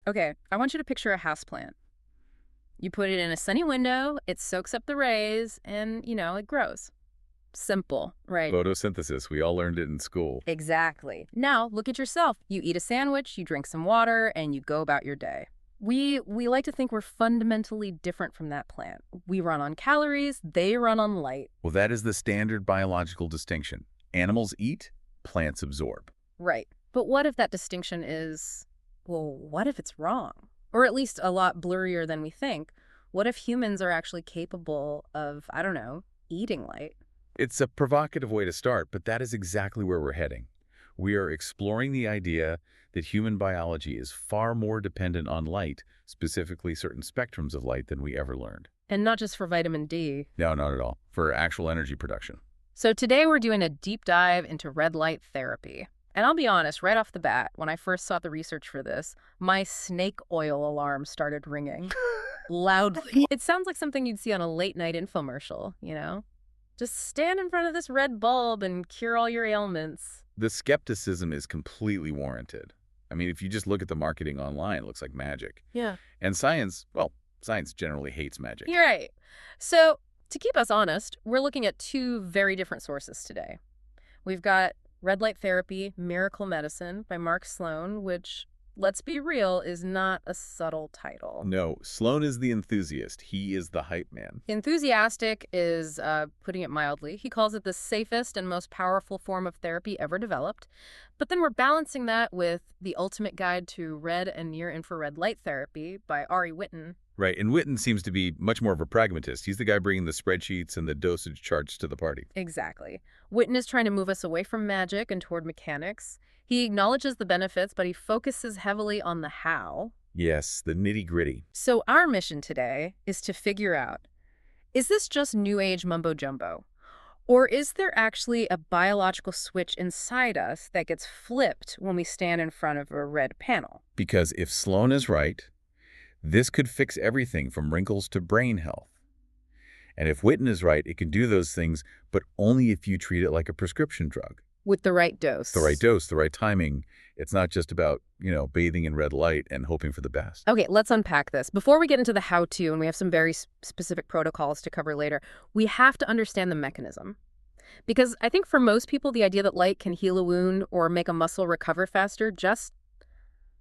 Okay, I want you to picture a houseplant. You put it in a sunny window, it soaks up the rays, and, it grows. Simple, right? Photosynthesis, we all learned it in school. Exactly. Now, look at yourself. You eat a sandwich, you drink some water, and you go about your day. We like to think we're fundamentally different from that plant. We run on calories, they run on light. Well, that is the standard biological distinction. Animals eat, plants absorb. Right. But what if that distinction is, well, what if it's wrong? Or at least a lot blurrier than we think. What if humans are actually capable of, I don't know, eating light? It's a provocative way to start, but that is exactly where we're heading. We are exploring the idea that human biology is far more dependent on light, specifically certain spectrums of light, than we ever learned. And not just for vitamin D. No, not at all. For actual energy production. So today we're doing a deep dive into red light therapy. And I'll be honest, right off the bat, when I first saw the research for this, my snake oil alarm started ringing loudly. It sounds like something you'd see on a late-night infomercial, Just stand in front of this red bulb and cure all your ailments. The skepticism is completely warranted. I mean, if you just look at the marketing online, it looks like magic. Yeah. And science, well, science generally hates magic. You're right. So, to keep us honest, we're looking at two very different sources today. We've got Red Light Therapy, Miracle Medicine by Mark Sloan, which, let's be real, is not a subtle title. No, Sloan is the enthusiast. He is the hype man. Enthusiastic is putting it mildly. He calls it the safest and most powerful form of therapy ever developed. But then we're balancing that with The Ultimate Guide to Red and Near-Infrared Light Therapy by Whitten. Right, and Whitten seems to be much more of a pragmatist. He's the guy bringing the spreadsheets and the dosage charts to the party. Exactly. Whitten is trying to move us away from magic and toward mechanics. He acknowledges the benefits, but he focuses heavily on the how. Yes, the nitty-gritty. So our mission today is to figure out, is this just New Age mumbo-jumbo? Or is there actually a biological switch inside us that gets flipped when we stand in front of a red panel? Because if Sloan is right, this could fix everything from wrinkles to brain health. And if Whitten is right, it can do those things, but only if you treat it like a prescription drug. With the right dose. The right dose, the right timing. It's not just about, bathing in red light and hoping for the best. Okay, let's unpack this. Before we get into the how-to, and we have some very specific protocols to cover later, we have to understand the mechanism. Because I think for most people, the idea that light can heal a wound or make a muscle recover faster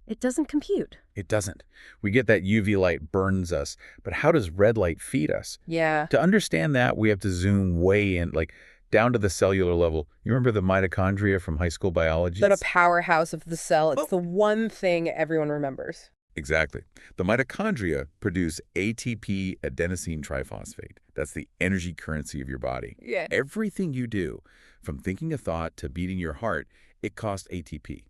it doesn't compute. It doesn't. We get that UV light burns us, but how does red light feed us? Yeah. To understand that, we have to zoom way in, down to the cellular level. You remember the mitochondria from high school biology? That a powerhouse of the cell. It's the one thing everyone remembers. Exactly. The mitochondria produce ATP adenosine triphosphate. That's the energy currency of your body. Yeah. Everything you do, from thinking a thought to beating your heart, it costs ATP.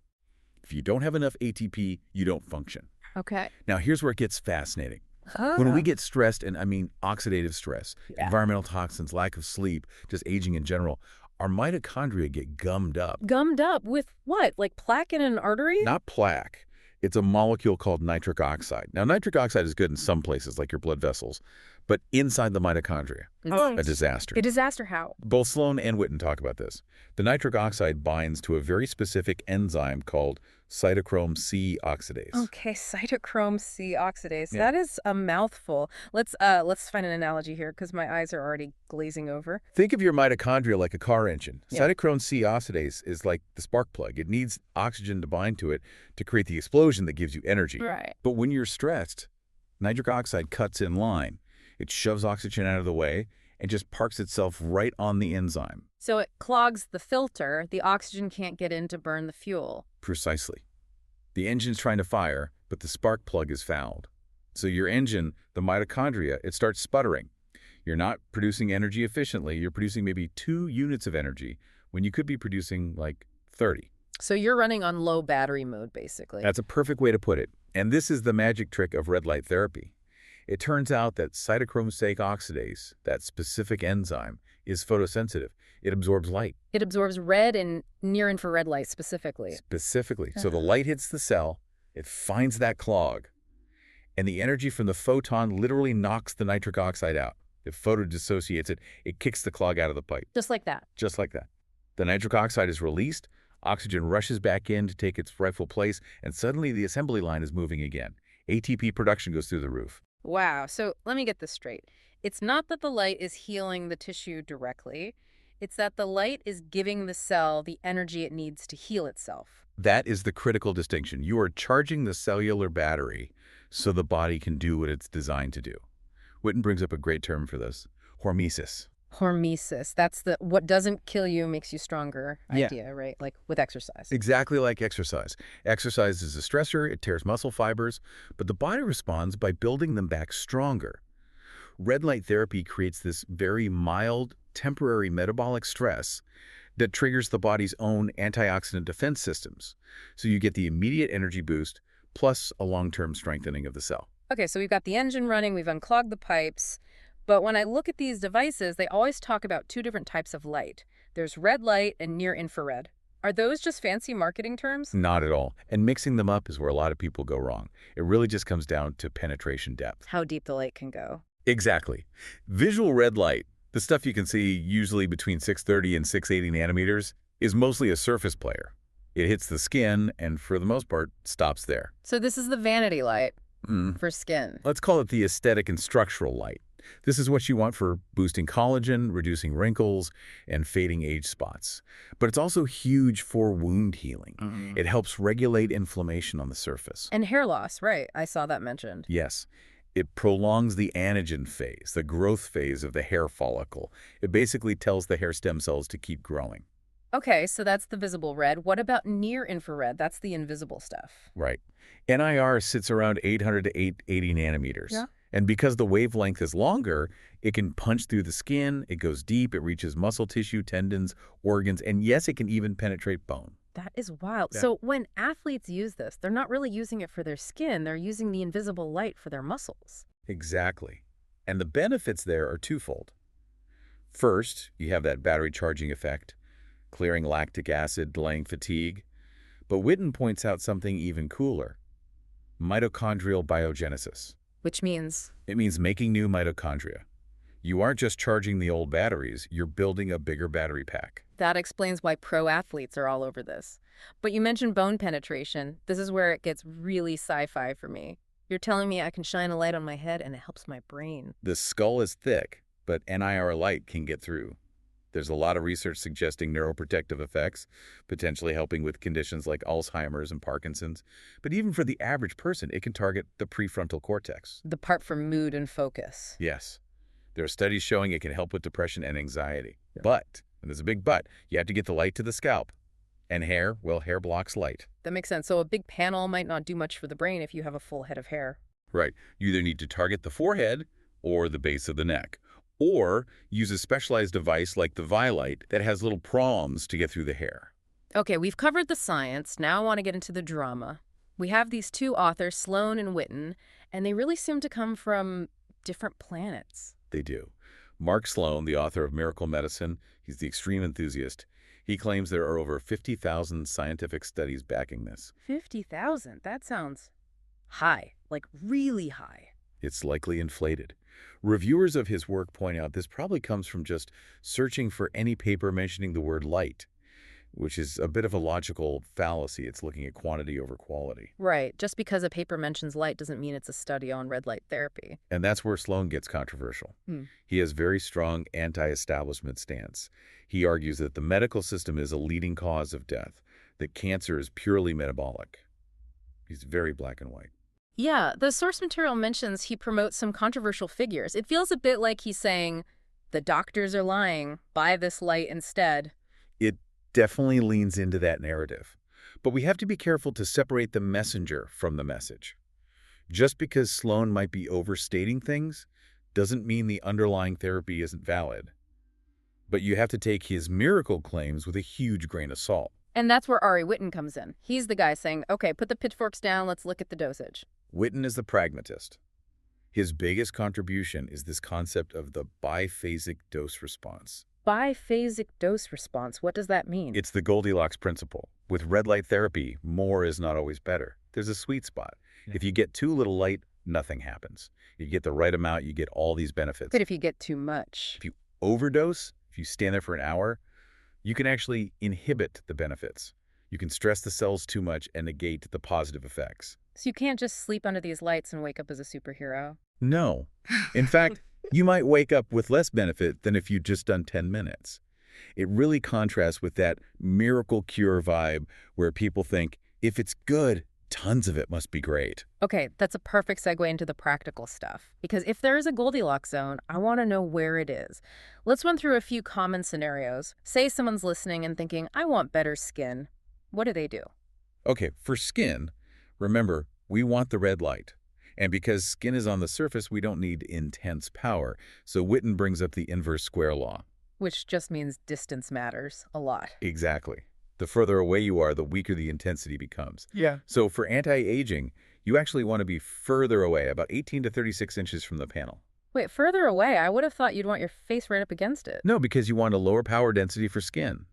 If you don't have enough ATP, you don't function. Okay. Now, here's where it gets fascinating. When we get stressed, and I mean oxidative stress, environmental toxins, lack of sleep, just aging in general, our mitochondria get gummed up. Gummed up with what? Like plaque in an artery? Not plaque. It's a molecule called nitric oxide. Now, nitric oxide is good in some places, like your blood vessels, but inside the mitochondria, a disaster. A disaster how? Both Sloan and Whitten talk about this. The nitric oxide binds to a very specific enzyme called cytochrome C oxidase. Okay, cytochrome C oxidase. Yeah. That is a mouthful. Let's find an analogy here because my eyes are already glazing over. Think of your mitochondria like a car engine. Yeah. Cytochrome C oxidase is like the spark plug. It needs oxygen to bind to it to create the explosion that gives you energy. Right. But when you're stressed, nitric oxide cuts in line. It shoves oxygen out of the way and just parks itself right on the enzyme. So it clogs the filter. The oxygen can't get in to burn the fuel. Precisely. The engine's trying to fire, but the spark plug is fouled. So your engine, the mitochondria, it starts sputtering. You're not producing energy efficiently. You're producing maybe 2 units of energy when you could be producing like 30. So you're running on low battery mode, basically. That's a perfect way to put it. And this is the magic trick of red light therapy. It turns out that cytochrome C oxidase, that specific enzyme, is photosensitive. It absorbs light. It absorbs red and near-infrared light specifically. Specifically. So the light hits the cell, it finds that clog, and the energy from the photon literally knocks the nitric oxide out. It photodissociates it. It kicks the clog out of the pipe. Just like that. Just like that. The nitric oxide is released, oxygen rushes back in to take its rightful place, and suddenly the assembly line is moving again. ATP production goes through the roof. Wow. So let me get this straight. It's not that the light is healing the tissue directly. It's that the light is giving the cell the energy it needs to heal itself. That is the critical distinction. You are charging the cellular battery so the body can do what it's designed to do. Whitten brings up a great term for this, hormesis. Hormesis. That's the what doesn't kill you makes you stronger Yeah. idea, right? Like with exercise. Exactly like exercise. Exercise is a stressor, it tears muscle fibers, but the body responds by building them back stronger. Red light therapy creates this very mild, temporary metabolic stress that triggers the body's own antioxidant defense systems. So you get the immediate energy boost plus a long-term strengthening of the cell. Okay, so we've got the engine running, we've unclogged the pipes, but when I look at these devices, they always talk about two different types of light. There's red light and near infrared. Are those just fancy marketing terms? Not at all. And mixing them up is where a lot of people go wrong. It really just comes down to penetration depth. How deep the light can go. Exactly. Visual red light, the stuff you can see usually between 630 and 680 nanometers, is mostly a surface player. It hits the skin and, for the most part, stops there. So this is the vanity light for skin. Let's call it the aesthetic and structural light. This is what you want for boosting collagen, reducing wrinkles, and fading age spots. But it's also huge for wound healing. It helps regulate inflammation on the surface. And hair loss, right. I saw that mentioned. Yes. It prolongs the anagen phase, the growth phase of the hair follicle. It basically tells the hair stem cells to keep growing. Okay, so that's the visible red. What about near infrared? That's the invisible stuff. Right. NIR sits around 800 to 880 nanometers. Yeah. And because the wavelength is longer, it can punch through the skin, it goes deep, it reaches muscle tissue, tendons, organs, and yes, it can even penetrate bone. That is wild. Yeah. So when athletes use this, they're not really using it for their skin. They're using the invisible light for their muscles. Exactly. And the benefits there are twofold. First, you have that battery charging effect, clearing lactic acid, delaying fatigue. But Whitten points out something even cooler, mitochondrial biogenesis. Which means? It means making new mitochondria. You aren't just charging the old batteries, you're building a bigger battery pack. That explains why pro athletes are all over this. But you mentioned bone penetration. This is where it gets really sci-fi for me. You're telling me I can shine a light on my head and it helps my brain. The skull is thick, but NIR light can get through. There's a lot of research suggesting neuroprotective effects, potentially helping with conditions like Alzheimer's and Parkinson's. But even for the average person, it can target the prefrontal cortex. The part for mood and focus. Yes. There are studies showing it can help with depression and anxiety. Yeah. But, and there's a big but, you have to get the light to the scalp. And hair, well, hair blocks light. That makes sense. So a big panel might not do much for the brain if you have a full head of hair. Right. You either need to target the forehead or the base of the neck. Or use a specialized device like the Vielight that has little prongs to get through the hair. Okay, we've covered the science. Now I want to get into the drama. We have these two authors, Sloan and Whitten, and they really seem to come from different planets. They do. Mark Sloan, the author of Miracle Medicine, he's the extreme enthusiast. He claims there are over 50,000 scientific studies backing this. 50,000? That sounds high, like really high. It's likely inflated. Reviewers of his work point out this probably comes from just searching for any paper mentioning the word light, which is a bit of a logical fallacy. It's looking at quantity over quality. Right. Just because a paper mentions light doesn't mean it's a study on red light therapy. And that's where Sloan gets controversial. He has very strong anti-establishment stance. He argues that the medical system is a leading cause of death, that cancer is purely metabolic. He's very black and white. Yeah, the source material mentions he promotes some controversial figures. It feels a bit like he's saying, the doctors are lying, buy this light instead. It definitely leans into that narrative. But we have to be careful to separate the messenger from the message. Just because Sloan might be overstating things doesn't mean the underlying therapy isn't valid. But you have to take his miracle claims with a huge grain of salt. And that's where Ari Whitten comes in. He's the guy saying, okay, put the pitchforks down, let's look at the dosage. Whitten is the pragmatist. His biggest contribution is this concept of the biphasic dose response. Biphasic dose response, what does that mean? It's the Goldilocks principle. With red light therapy, more is not always better. There's a sweet spot. Yeah. If you get too little light, nothing happens. You get the right amount, you get all these benefits. But if you get too much? If you overdose, if you stand there for an hour, you can actually inhibit the benefits. You can stress the cells too much and negate the positive effects. So you can't just sleep under these lights and wake up as a superhero? No. In fact, you might wake up with less benefit than if you'd just done 10 minutes. It really contrasts with that miracle cure vibe where people think, if it's good, tons of it must be great. Okay, that's a perfect segue into the practical stuff. Because if there is a Goldilocks zone, I want to know where it is. Let's run through a few common scenarios. Say someone's listening and thinking, I want better skin. What do they do? Okay, for skin, remember, we want the red light. And because skin is on the surface, we don't need intense power. So Whitten brings up the inverse square law. Which just means distance matters a lot. Exactly. The further away you are, the weaker the intensity becomes. Yeah. So for anti-aging, you actually want to be further away, about 18 to 36 inches from the panel. Wait, further away? I would have thought you'd want your face right up against it. No, because you want a lower power density for skin.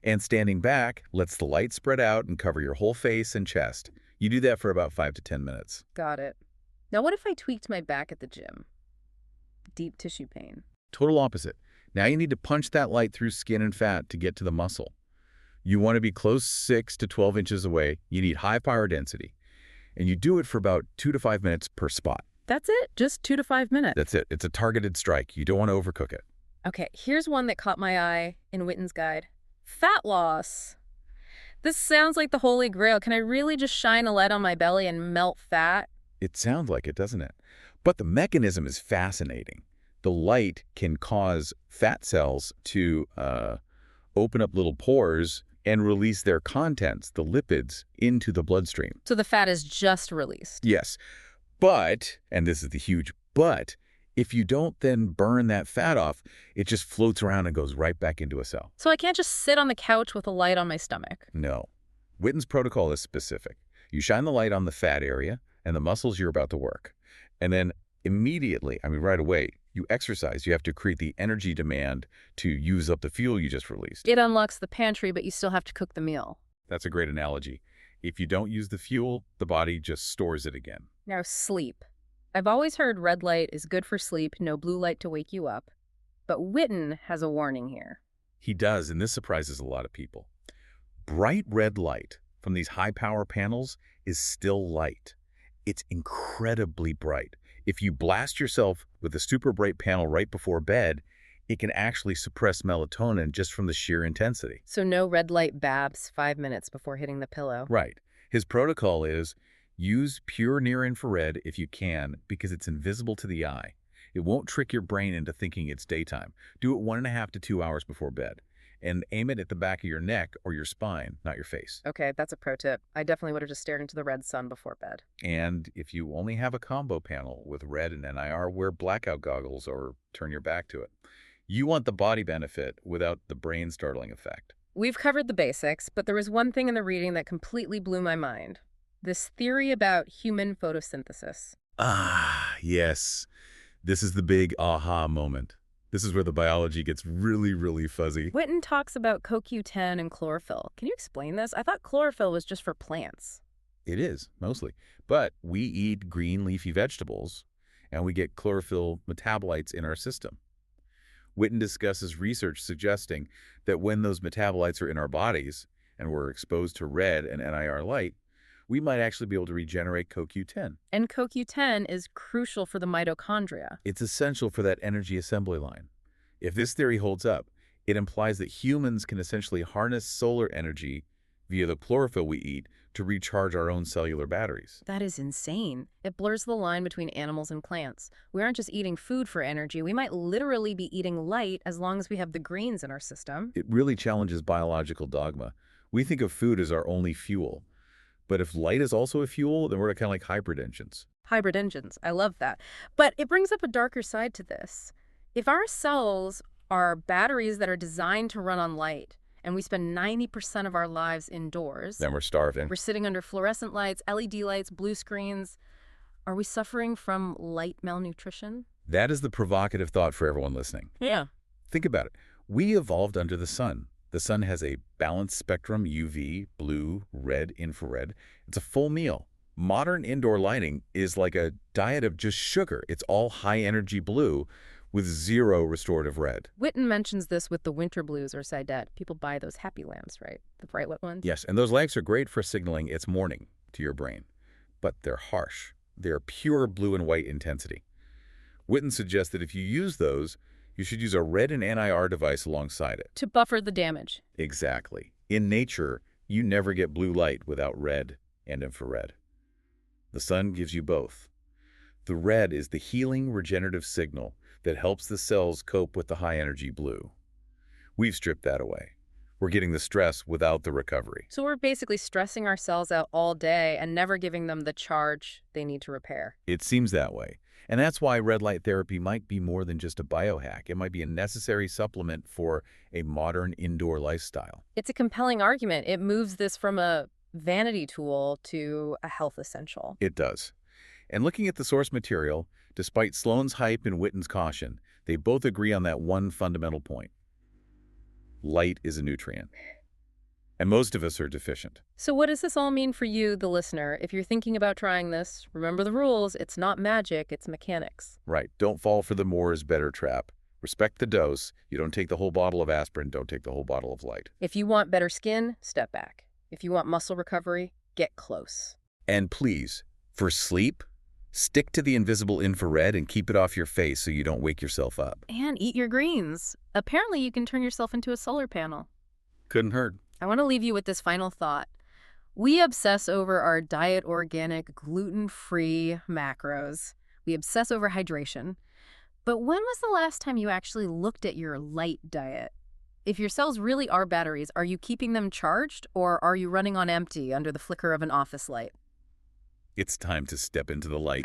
And standing back lets the light spread out and cover your whole face and chest. You do that for about 5 to 10 minutes. Got it. Now what if I tweaked my back at the gym? Deep tissue pain. Total opposite. Now you need to punch that light through skin and fat to get to the muscle. You want to be close 6 to 12 inches away. You need high power density. And you do it for about 2 to 5 minutes per spot. That's it? Just 2 to 5 minutes? That's it. It's a targeted strike. You don't want to overcook it. Okay, here's one that caught my eye in Whitten's guide. Fat loss. This sounds like the holy grail. Can I really just shine a light on my belly and melt fat? It sounds like it, doesn't it? But the mechanism is fascinating. The light can cause fat cells to open up little pores and release their contents, the lipids, into the bloodstream. So the fat is just released. Yes. But, and this is the huge but, if you don't then burn that fat off, it just floats around and goes right back into a cell. So I can't just sit on the couch with a light on my stomach. No. Whitten's protocol is specific. You shine the light on the fat area and the muscles you're about to work. And then immediately, right away, you exercise. You have to create the energy demand to use up the fuel you just released. It unlocks the pantry, but you still have to cook the meal. That's a great analogy. If you don't use the fuel, the body just stores it again. Now, sleep. I've always heard red light is good for sleep, no blue light to wake you up. But Whitten has a warning here. He does, and this surprises a lot of people. Bright red light from these high-power panels is still light. It's incredibly bright. If you blast yourself with a super bright panel right before bed, it can actually suppress melatonin just from the sheer intensity. So no red light babs 5 minutes before hitting the pillow. Right. His protocol is use pure near-infrared if you can because it's invisible to the eye. It won't trick your brain into thinking it's daytime. Do it 1.5 to 2 hours before bed. And aim it at the back of your neck or your spine, not your face. Okay, that's a pro tip. I definitely would have just stared into the red sun before bed. And if you only have a combo panel with red and NIR, wear blackout goggles or turn your back to it. You want the body benefit without the brain startling effect. We've covered the basics, but there was one thing in the reading that completely blew my mind. This theory about human photosynthesis. Ah, yes. This is the big aha moment. This is where the biology gets really, really fuzzy. Whitten talks about CoQ10 and chlorophyll. Can you explain this? I thought chlorophyll was just for plants. It is, mostly. But we eat green leafy vegetables, and we get chlorophyll metabolites in our system. Whitten discusses research suggesting that when those metabolites are in our bodies and we're exposed to red and NIR light, we might actually be able to regenerate CoQ10. And CoQ10 is crucial for the mitochondria. It's essential for that energy assembly line. If this theory holds up, it implies that humans can essentially harness solar energy via the chlorophyll we eat to recharge our own cellular batteries. That is insane. It blurs the line between animals and plants. We aren't just eating food for energy. We might literally be eating light as long as we have the greens in our system. It really challenges biological dogma. We think of food as our only fuel. But if light is also a fuel, then we're kind of like hybrid engines. Hybrid engines. I love that. But it brings up a darker side to this. If our cells are batteries that are designed to run on light, and we spend 90% of our lives indoors, Then we're starving. we're sitting under fluorescent lights, LED lights, blue screens, are we suffering from light malnutrition? That is the provocative thought for everyone listening. Yeah. Think about it. We evolved under the sun. The sun has a balanced spectrum, UV, blue, red, infrared. It's a full meal. Modern indoor lighting is like a diet of just sugar. It's all high-energy blue with zero restorative red. Whitten mentions this with the winter blues or Cydet. People buy those happy lamps, right? The bright lit ones. Yes, and those lights are great for signaling it's morning to your brain. but they're harsh. They're pure blue and white intensity. Whitten suggests that if you use those, you should use a red and NIR device alongside it. To buffer the damage. Exactly. In nature, you never get blue light without red and infrared. The sun gives you both. The red is the healing, regenerative signal that helps the cells cope with the high-energy blue. We've stripped that away. We're getting the stress without the recovery. So we're basically stressing our cells out all day and never giving them the charge they need to repair. It seems that way. And that's why red light therapy might be more than just a biohack. It might be a necessary supplement for a modern indoor lifestyle. It's a compelling argument. It moves this from a vanity tool to a health essential. It does. And looking at the source material, despite Sloan's hype and Whitten's caution, they both agree on that one fundamental point. Light is a nutrient. And most of us are deficient. So what does this all mean for you, the listener? If you're thinking about trying this, remember the rules. It's not magic, it's mechanics. Right. Don't fall for the more is better trap. Respect the dose. You don't take the whole bottle of aspirin, don't take the whole bottle of light. If you want better skin, step back. If you want muscle recovery, get close. And please, for sleep, stick to the invisible infrared and keep it off your face so you don't wake yourself up. And eat your greens. Apparently you can turn yourself into a solar panel. Couldn't hurt. I want to leave you with this final thought. We obsess over our diet organic, gluten-free macros. We obsess over hydration. But when was the last time you actually looked at your light diet? If your cells really are batteries, are you keeping them charged or are you running on empty under the flicker of an office light? It's time to step into the light.